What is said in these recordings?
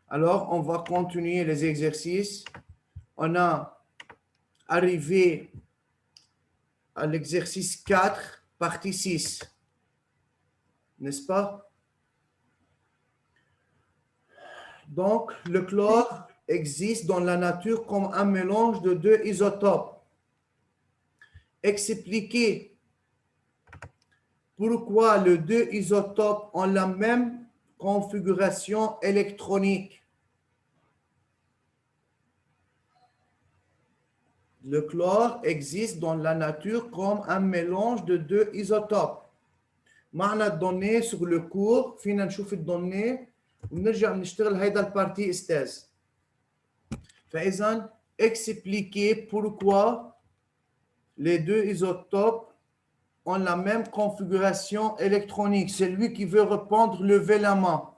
Alors, on va continuer les exercices. On a arrivé à l'exercice 4, partie 6. N'est-ce pas? Donc, le chlore existe dans la nature comme un mélange de deux isotopes. Expliquez pourquoi les deux isotopes ont la même configuration électronique. Le chlore existe dans la nature comme un mélange de deux isotopes. معنا الدوني sur le cours فينا نشوف الدوني ونرجع بنشتغل هيدا البارتي استاذ. فإذا expliquer pourquoi les deux isotopes ont la même configuration électronique. Celui qui veut répondre, levez la main.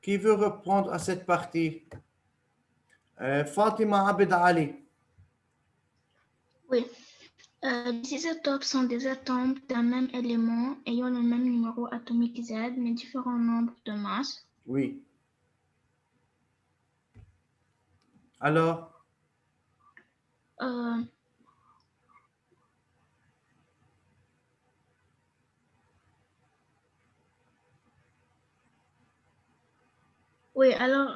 Qui veut répondre à cette partie? Fatima Abed Ali. Oui. Les isotopes sont des atomes d'un même élément ayant le même numéro atomique Z, mais différents nombres de masses. Oui. Alors? Oui, alors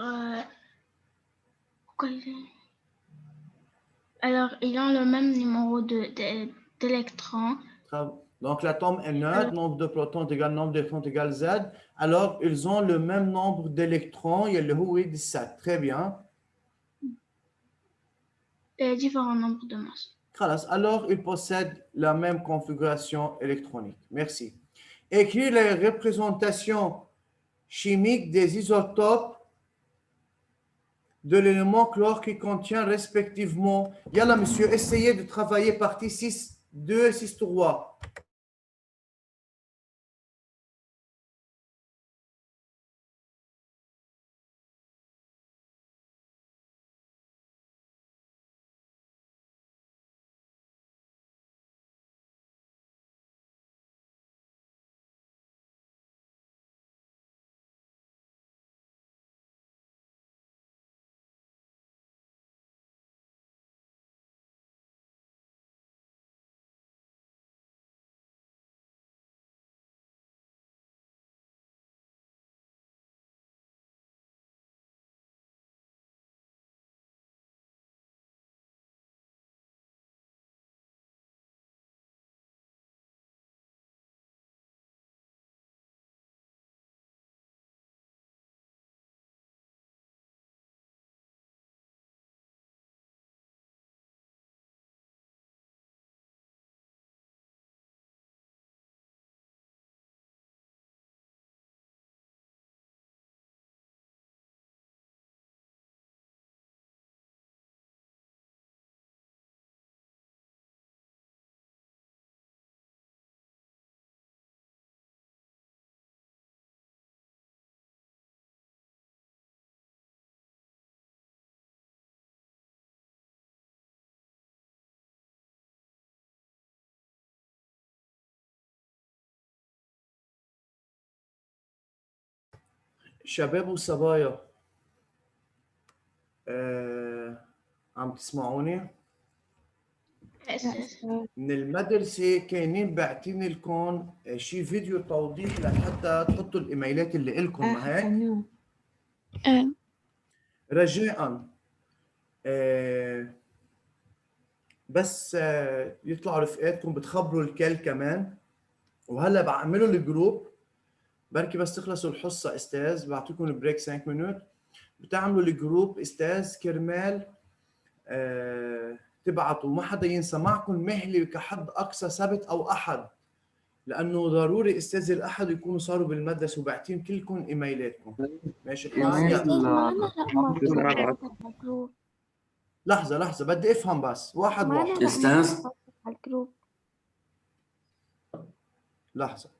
ils ont le même numéro d'électrons. Donc l'atome est neutre, nombre de protons égale nombre d'électrons égale Z. Alors ils ont le même nombre d'électrons, اللي هو 17. Très bien. Et différents nombres de masses. Alors ils possèdent la même configuration électronique. Merci. Écrire les représentations chimiques des isotopes de l'élément chlore qui contient respectivement. Yalla, monsieur, essayez de travailler partie 6, 2 et 6, 3. شباب وصبايا عم تسمعوني؟ من المدرسة كاينين باعتين لكم شي فيديو توضيح لحتى تحطوا الايميلات اللي لكم ما هيك؟ رجاء بس يطلعوا رفقاتكم بتخبروا الكل كمان. وهلا بعملوا الجروب بركي بس تخلصوا الحصة استاذ بعطيكم البريك 5 minutes بتعملوا الجروب استاذ كرمال تبعتوا ما حدا ينسى معكم مهلي كحد اقصى سبت او احد لانه ضروري استاذ الاحد يكونوا صاروا بالمدرسه وبعتين كلكم ايميلاتكم. ماشي لحظه بدي افهم بس واحد استاذ لحظة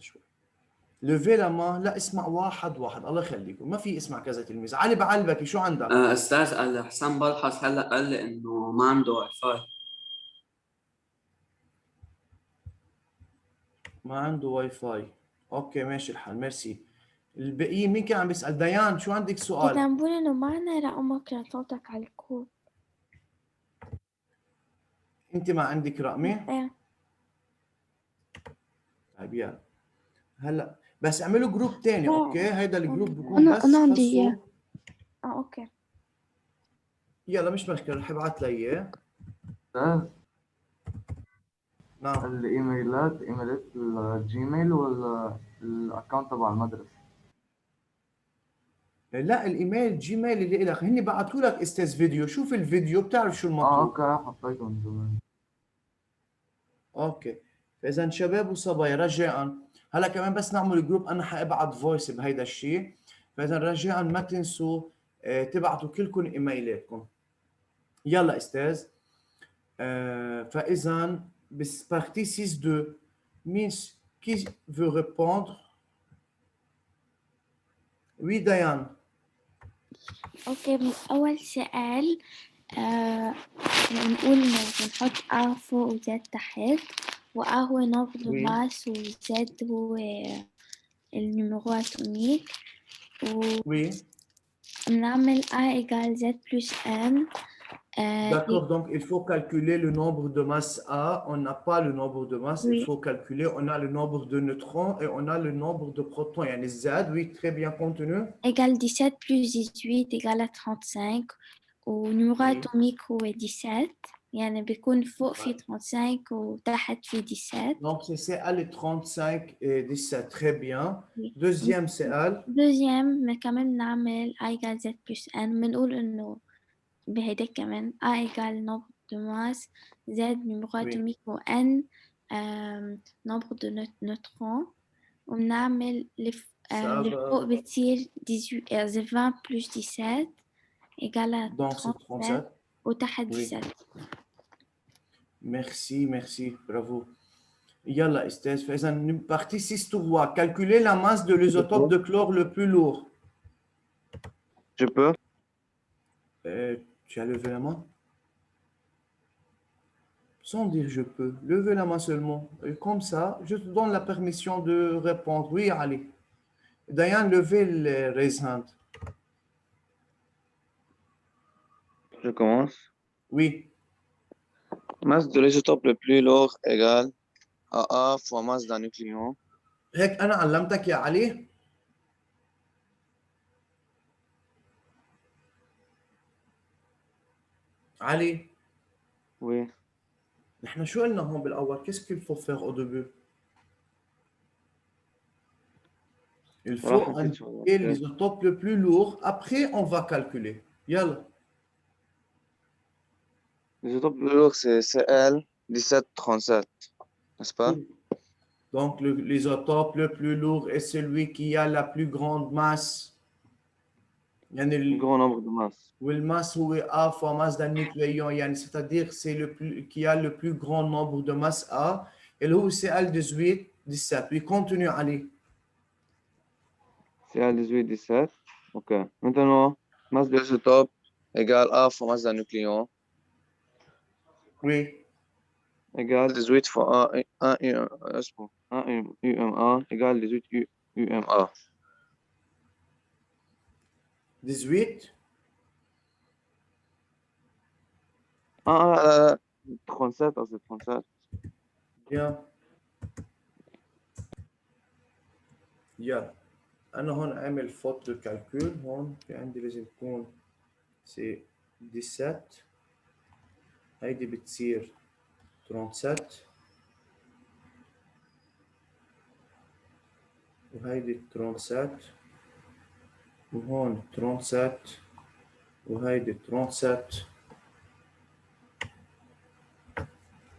شوي. ليفي لا مان، لا اسمع واحد الله يخليكم، ما في اسمع كذا تلميذ. علي بعلبكي شو عندك؟ استاذ حسام بلحظ هلا قال لي انه ما عنده واي فاي. ما عنده واي فاي. اوكي ماشي الحال، ميرسي. الباقيين مين كان عم بيسأل؟ ديان شو عندك سؤال؟ كتبوا لي إنه معنا رقمك لصوتك على الكود. انت ما عندك رقمي؟ إيه. طيب يلا هلا بس اعملوا جروب تاني. لا. اوكي هيدا الجروب بكون بس أنا عندي خصو. إياه. أوكي. يلا مش مشكلة، رح ابعث لي اياه. نعم. الايميلات الجيميل ولا الاكونت تبع المدرسه؟ لا الايميل جيميل اللي لك، هني بعثوا لك استاذ فيديو، شوف الفيديو بتعرف شو المطلوب. اوكي حطيته من زمان. اوكي فاذا شباب وصبايا رجاء هلا كمان بس نعمل جروب، انا حابعت فويس بهيدا الشيء، فاذا رجاء ما تنسوا تبعتوا كلكم ايميلاتكم. يلا استاذ. فاذا بس بارتي 6 2 مين كي veut répondre؟ وي ديان. أوكي، من أول سؤال بنقول إنه بنحط A فوق وZ تحت، و A هو نوع دو Oui. ماس وZ هو النيميرو أتوميك، Oui. وبنعمل A égale Z plus N. D'accord, donc il faut calculer le nombre de masse A. On n'a pas le nombre de masse, Oui. il faut calculer. On a le nombre de neutrons et on a le nombre de protons. Il y a les Z, oui, très bien contenu. égale 17 plus 18 égale à 35 ونيميرو Oui. أتوميك هو 17، يعني بيكون فوق في 35 وتحت في 17. Donc c'est CL et 35 et 17, très bien. Oui. Deuxième CL. دوزيام كمان بنعمل A égale Z plus N، بنقول إنه بهيدا كمان A égale nombre de masse، Z numéro Oui. atomique و N nombre de neutrons، وبنعمل اللي فوق بتصير 20 plus 17 égale à Donc c'est 37. وتحت Oui. 17. Merci, merci, bravo. Yalla, استاذ. فإذا partie 6-3, calculer la masse de l'isotope de chlore le plus lourd. Je peux? Tu as levé la main? Sans dire je peux. Levez la main seulement. Et comme ça, je te donne la permission de répondre. Oui, Ali. Diane, levez le raise hand. Je commence. Oui. Masse de l'isotope le plus lourd égale à A fois masse d'un nucléon. هيك أنا علمتك يا علي. علي. Oui. نحن شو قلنا هون بالأول؟ Qu'est-ce qu'il faut faire au début? Il faut indiquer l'isotope le plus lourd. Après, on va calculer. Yalla. L'isotope le plus lourd, c'est Cl 1737, n'est-ce pas? Donc, l'isotope le plus lourd est celui qui a la plus grande masse. Le grand nombre de masses. Oui, le masse هو A fois masse d'un nucléon. C'est-à-dire c'est le plus qui a le plus grand nombre de masse A. Et là, c'est Cl 17. Puis continue, Ali. Cl 17. Ok. Maintenant, masse de l'isotope égale A fois masse d'un nucléon. Oui. Égale 18 fois 1 UMA égale 18 UMA. 18. 37, c'est 37. Bien. يلا أنا هون عامل فوت دو كالكول. هون في عندي لازم تكون سي 17. هيدي بتصير 37 وهيدي 37 وهون 37 وهيدي 37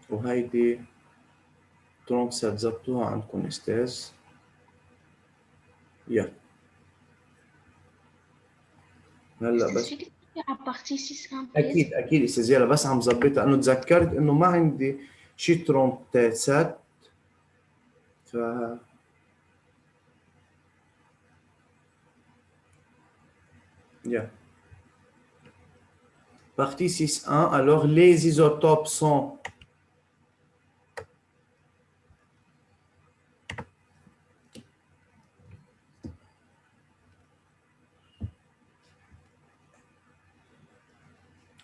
وهيدي 37. زبطوها عندكم استاذ. يلا هلا بس اكيد استاذ. يلا بس عم ظبطها، انه تذكرت انه ما عندي شي 37 ف yeah. Partie 6.1, alors les isotopes sont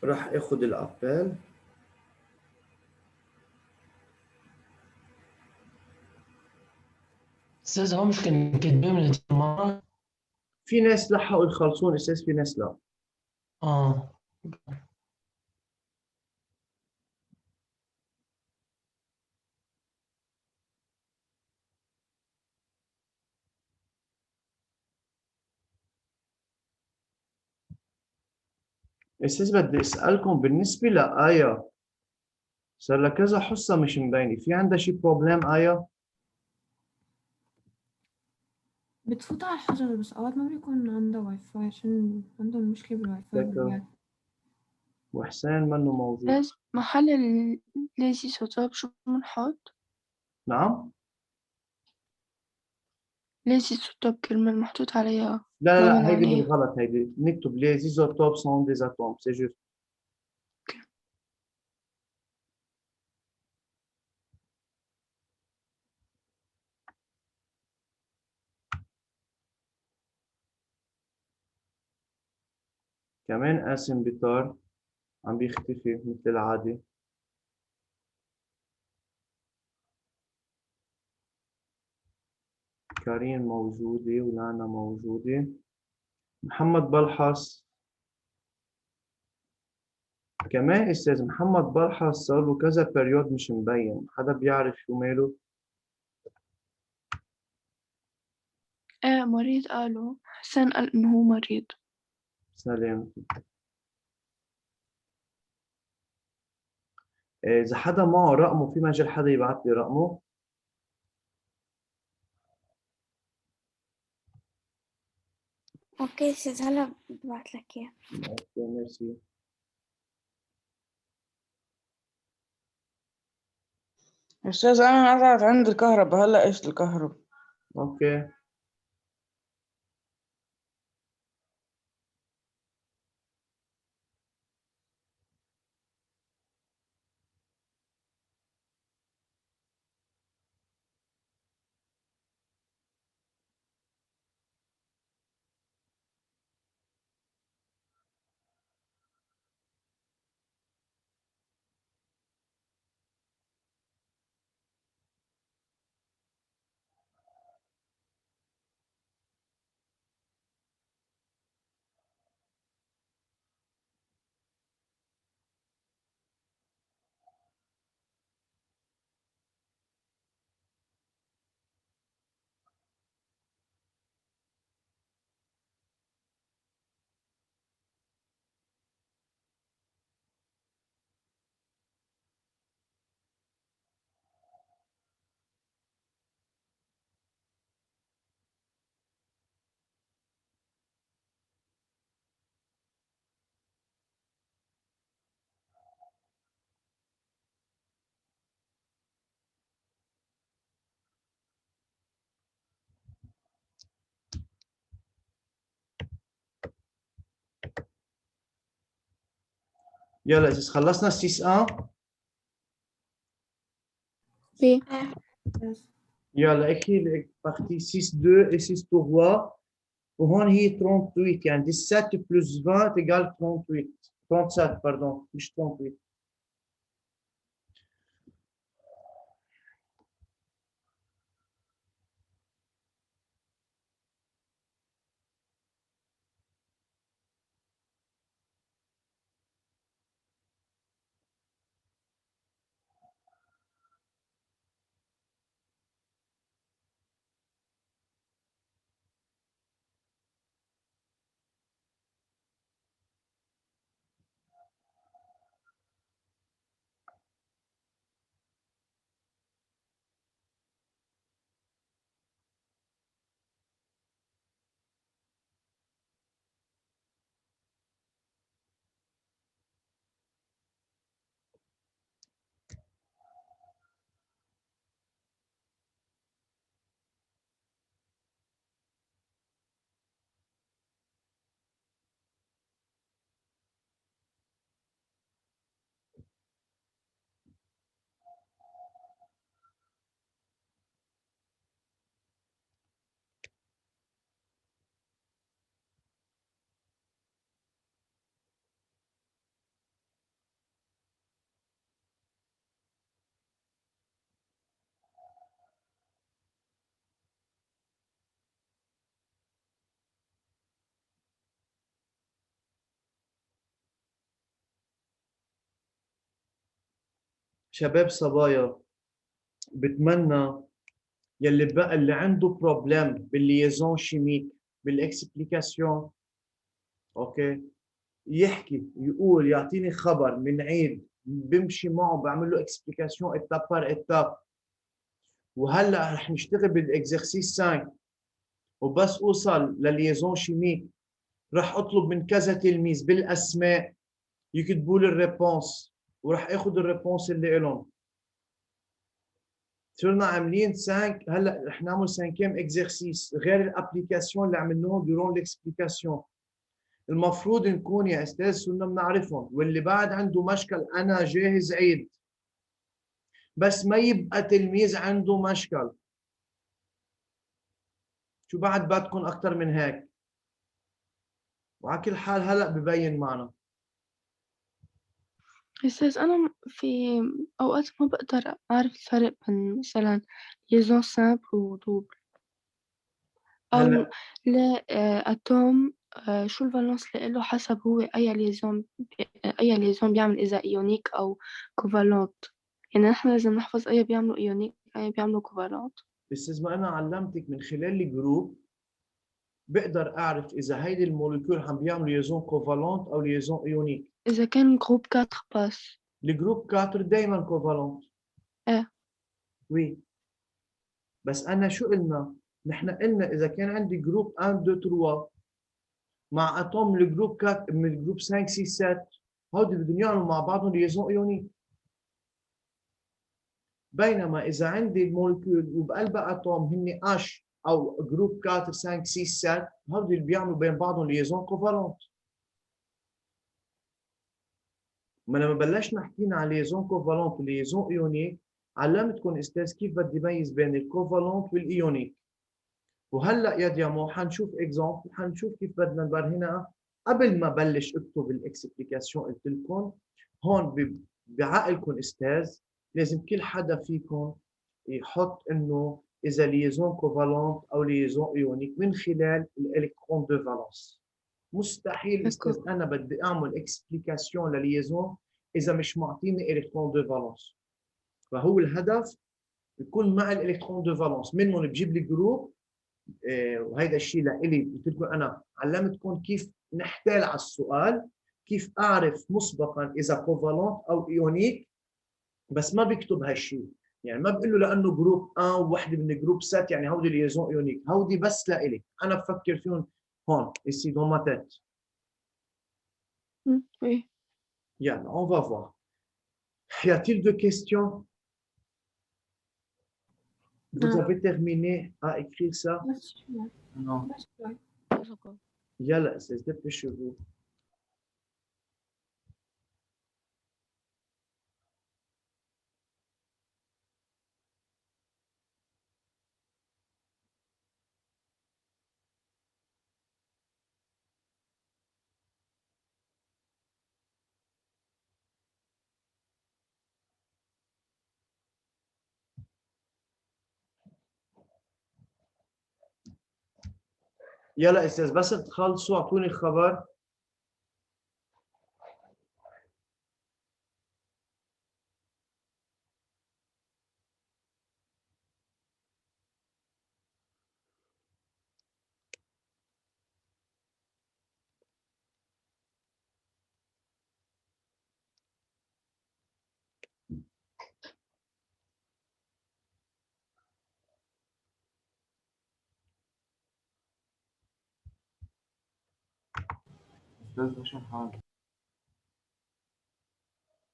راح اخذ الابل. استاذ هو مش كان كاتبين من المرة؟ في ناس لحقوا يخلصون اساس، في ناس لا. اه اساس بدي اسالكم بالنسبه لايا، صار لها كذا حصه مش مبينه، في عندها شي بروبلم ايا؟ بتفوت على الحجر بس أوقات ما بيكون عندها واي فاي عشان عندهم مشكلة بالواي فاي دكا. بالبيت. وحسين منه موجود. بس محل الليزي سوتوب شو بنحط؟ نعم. ليزي سوتوب كلمة محطوط عليها لا لا لون لا، هيدي عليها. بالغلط، هيدي نكتب les isotopes sont des atomes، c'est juste. كمان قاسم بيطار عم بيختفي مثل العادة. كارين موجودة ولانا موجودة. محمد بلحس كمان. استاذ محمد بلحس صار له كذا بريود مش مبين، حدا بيعرف شو ماله؟ ايه مريض، قالوا حسين قال انه هو مريض. سلام. إذا حدا معه رقمه، في مجال حدا يبعث لي رقمه؟ اوكي استاذ هلا ببعت لك اياه. اوكي ميرسي. أستاذ أنا قطعت عندي الكهرباء هلا، إيش الكهرباء؟ اوكي. يلا إذا خلصنا 6 بي بس يلا اكتب partie 6.2 et 6.3 وهون هي 38، يعني 17 plus 20 égale 38. 37 pardon مش 38. شباب صبايا بتمنى يلي بقى اللي عنده بروبلم بالليزون شيميك بالاكسبليكاسيون اوكي يحكي يقول يعطيني خبر من عيد بمشي معه بعمل له اكسبليكاسيون ايتاب بار ايتاب. وهلا رح نشتغل بالاكزرسيس 5 وبس اوصل لليزون شيميك رح اطلب من كذا تلميذ بالاسماء يكتبوا لي الريبونس ورح اخذ الريبونس اللي لهم. صرنا عاملين 5 هلا رح نعمل 5 اكزرسيس غير الابليكاسيون اللي عملناهم دورون الاكسبليكاسيون. المفروض نكون يا استاذ صرنا بنعرفهم، واللي بعد عنده مشكل انا جاهز عيد، بس ما يبقى تلميذ عنده مشكل. شو بعد بدكم اكثر من هيك؟ وعلى كل حال هلا ببين معنا. أستاذ أنا في أوقات ما بقدر أعرف الفرق بين مثلا ليزون سامبل ودوبل أو هلا أتوم شو الفالنس اللي له حسب هو أي ليزون بيعمل إذا إيونيك أو كوفالونت. يعني نحن لازم نحفظ أي بيعملوا إيونيك أي بيعملوا كوفالونت. استاذ ما انا علمتك من خلال الجروب بقدر اعرف اذا هيدي الموليكول عم بيعملوا ليزون كوفالونت او ليزون ايونيك. إذا كان جروب 4 بس. الجروب 4 دائما كوفالونت. إيه. وي بس انا شو قلنا؟ نحن قلنا اذا كان عندي جروب 1 2 3 مع اتوم من الجروب 4 من الجروب 5 6 7 هودي بدهم يعملوا مع بعضهم ليزون ايونيك. بينما اذا عندي المولكيول وبقلبها اتوم هن اش او جروب 4 5 6 7 هودي اللي بيعملوا بين بعضهم ليزون كوفالونت. ما لما بلشنا حكينا عن ليزون كوفالونت وليزون ايونيك علمتكم استاذ كيف بدي ميز بين الكوفالونت والايونيك. وهلا يا ديامو حنشوف اكزامبل حنشوف كيف بدنا نبرهنها. قبل ما بلش اكتب الاكسبليكاسيون قلت لكم هون بعقلكم استاذ لازم كل حدا فيكم يحط انه اذا ليزون كوفالونت او ليزون ايونيك من خلال الالكترون دو فالونس. مستحيل استاذ انا بدي اعمل اكسبليكاسيون لليزون اذا مش معطيني الكترون دو فالونس. فهو الهدف يكون مع الالكترون دو فالونس منهم بجيب لي جروب. وهيدا الشيء لإلي قلت لكم انا علمتكم كيف نحتال على السؤال، كيف اعرف مسبقا اذا كوفالونت او ايونيك، بس ما بكتب هالشيء. يعني ما بقول له لانه جروب 1 ووحده من الجروب 7 يعني هودي ليزون ايونيك، هودي بس لإلي انا بفكر فيهم هون ici dans ma tête. Oui. Yann, on va voir. Y a-t-il de questions? Vous avez terminé à écrire ça? Non. Yalla, c'est dépêchez-vous. يلا استاذ بس تخلصوا اعطوني خبر.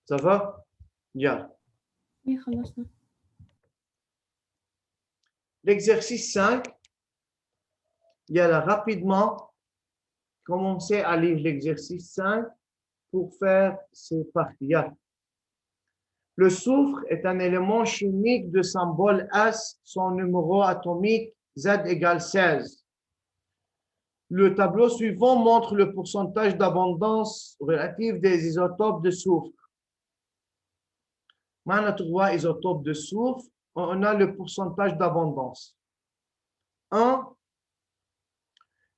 Ça va? Yalla. Oui, خلصنا. L'exercice 5. Yalla, rapidement, commencez à lire l'exercice 5 pour faire ces parties. Yalla. Le soufre est un élément chimique de symbole S, son numéro atomique Z égale 16. Le tableau suivant montre le pourcentage d'abondance relative des isotopes de soufre. Maintenant, 3 isotopes de soufre, on a le pourcentage d'abondance. 1.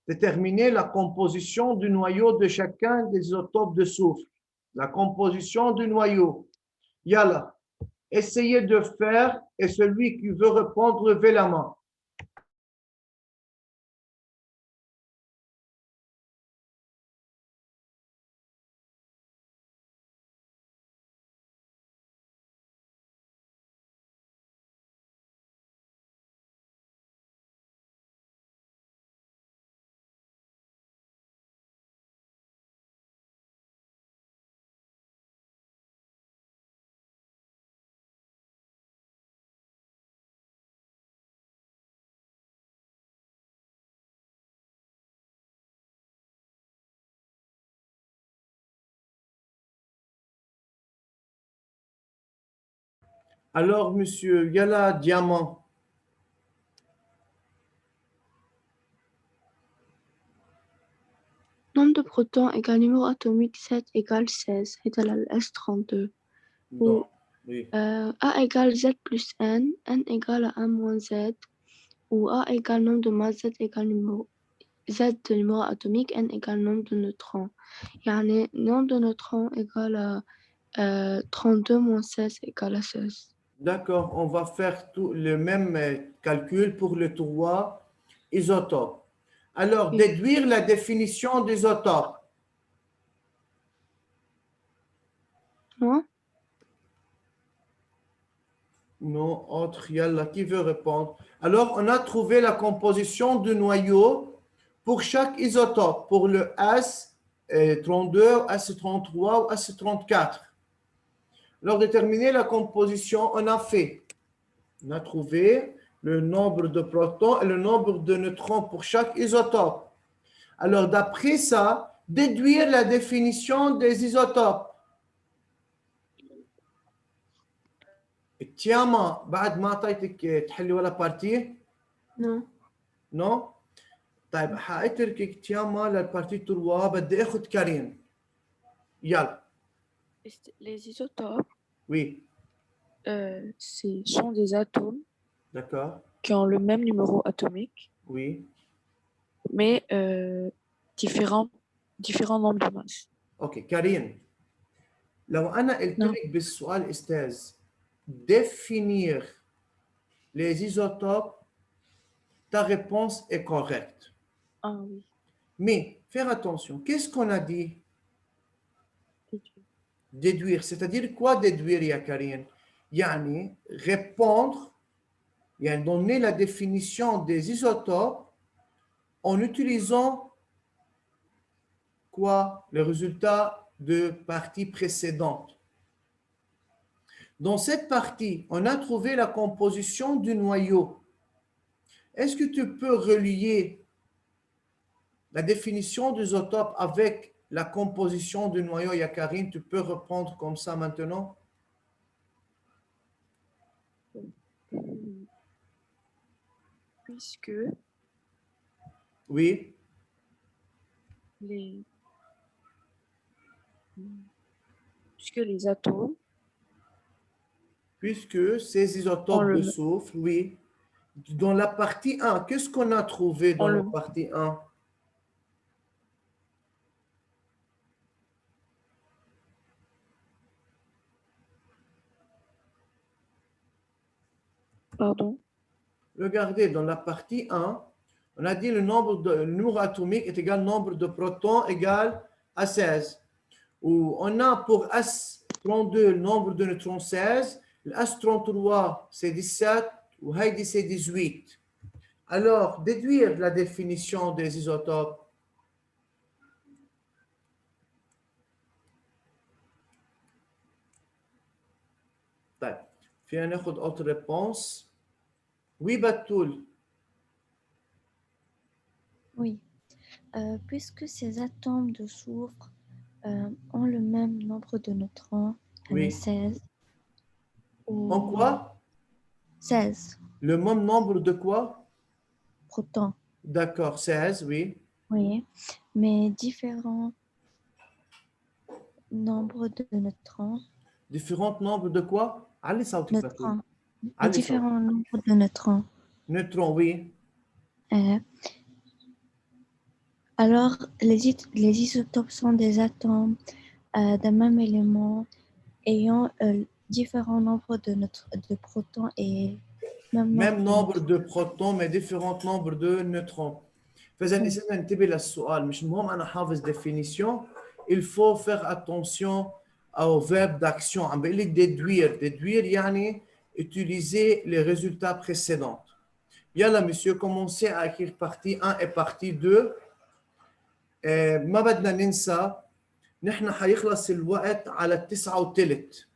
Déterminer la composition du noyau de chacun des isotopes de soufre. La composition du noyau. Yalla. Essayez de faire et celui qui veut répondre, levez la main. Alors, monsieur Yala Diamant, Nombre de protons égale numéro atomique 7 égale 16 هيدا للS 32 donc, oui. A égale Z plus N égale à 1 moins Z ou A égale nombre de masses Z égale numéro Z numéro atomique N égale nombre de neutrons يعني nombre de neutrons égale à 32 moins 16 égale à 16 D'accord, on va faire tout le même calcul pour les trois isotopes. Alors, Oui. déduire la définition d'isotope. Non? Non, autre, Yalla, qui veut répondre? Alors, on a trouvé la composition du noyau pour chaque isotope, pour le S32, S33 ou S34. Alors, déterminer la composition, on a fait. On a trouvé le nombre de protons et le nombre de neutrons pour chaque isotope. Alors, d'après ça, déduire la définition des isotopes. تياما بعد ما اعطيتك تحلي ولا بارتي؟ Non. نو؟ طيب حاتركك تياما للبارتي 3 بدي اخذ كارين. يلا. Les isotopes, Oui, sont des atomes d'accord. qui ont le même numéro atomique, Oui. mais différents nombres de masses. اوكي كارين. لو انا قلت لك بالسؤال استاذ définir les isotopes, ta réponse est correcte. Ah oui. Mais faire attention, qu'est-ce qu'on a dit? Déduire. C'est-à-dire quoi déduire, ya Karine? Yani répondre, yani donner la définition des isotopes en utilisant quoi? Les résultats de partie précédente. Dans cette partie, on a trouvé la composition du noyau. Est-ce que tu peux relier la définition d'isotope avec la composition du noyau, Yakarine? Tu peux répondre comme ça maintenant? Puisque Oui. les atomes, puisque ces isotopes de soufre, oui. Dans la partie 1, qu'est-ce qu'on a trouvé dans la partie 1? Pardon? Regardez, dans la partie 1, on a dit le numéro atomique est égal au nombre de protons égal à 16. Où on a pour S32 le nombre de neutrons 16, le S33 c'est 17, ou Heidi c'est 18. Alors, déduire la définition des isotopes. طيب فينا ناخذ autre réponse. Oui, Batoul. Oui. Puisque ces atomes de soufre ont le même nombre de neutrons, Oui. 16. En quoi? 16. Le même nombre de quoi? Protons. D'accord, 16, oui. Oui, mais différents nombres de neutrons. Différents nombres de quoi? Allez, ça Neutrons. Différents nombres de neutrons. Neutrons, oui. Alors, les isotopes sont des atomes d'un même élément ayant différents nombres de protons et même même nombre nombre de protons mais différents nombres de neutrons. فإذا إذا ننتبه للسؤال مش مهم أنا حافظ définition, il faut faire attention au verbe d'action. عم بيقول لك déduire يعني utiliser les résultats précédents. يلا monsieur, commencez à écrire partie 1 et partie 2. ما بدنا ننسى نحن حيخلص الوقت على 9:03.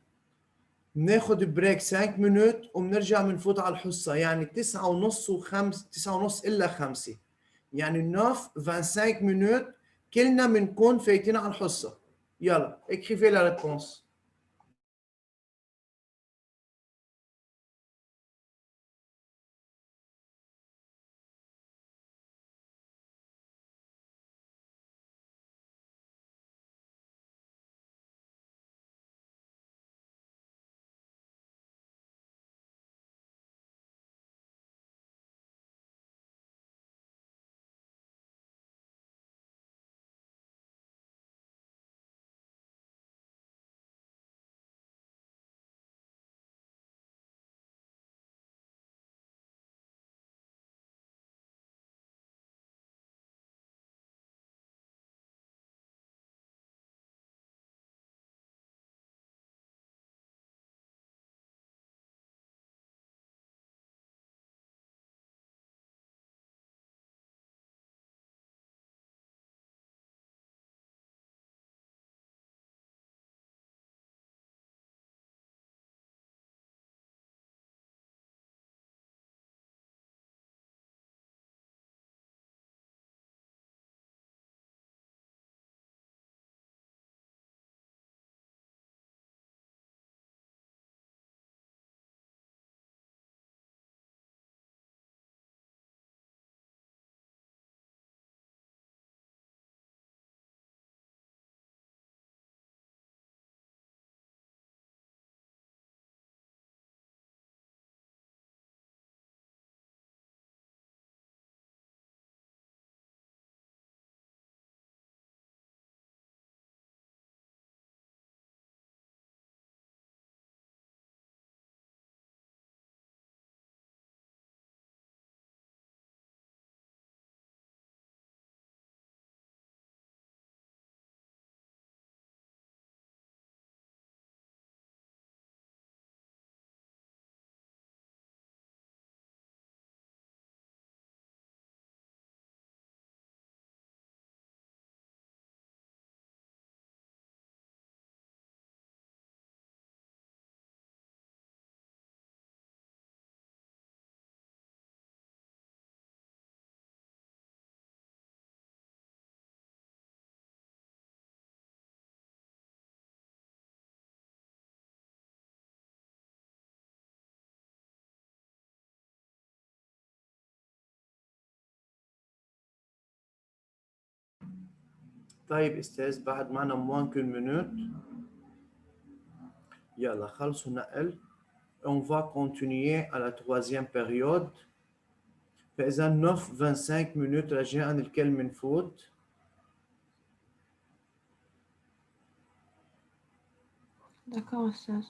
بناخد بريك 5 minutes وبنرجع بنفوت على الحصة، يعني 9:30 و5 9:30 إلا 5، يعني 9:25 minutes كلنا بنكون فايتين على الحصة. يلا écrivez la réponse. طيب استاذ بعد معنا moins qu'une minute. يلا خلصوا نقل. On va continuer à la troisième période. فإذا 9:25 minutes رجاءً الكل نفوت. D'accord, أستاذ.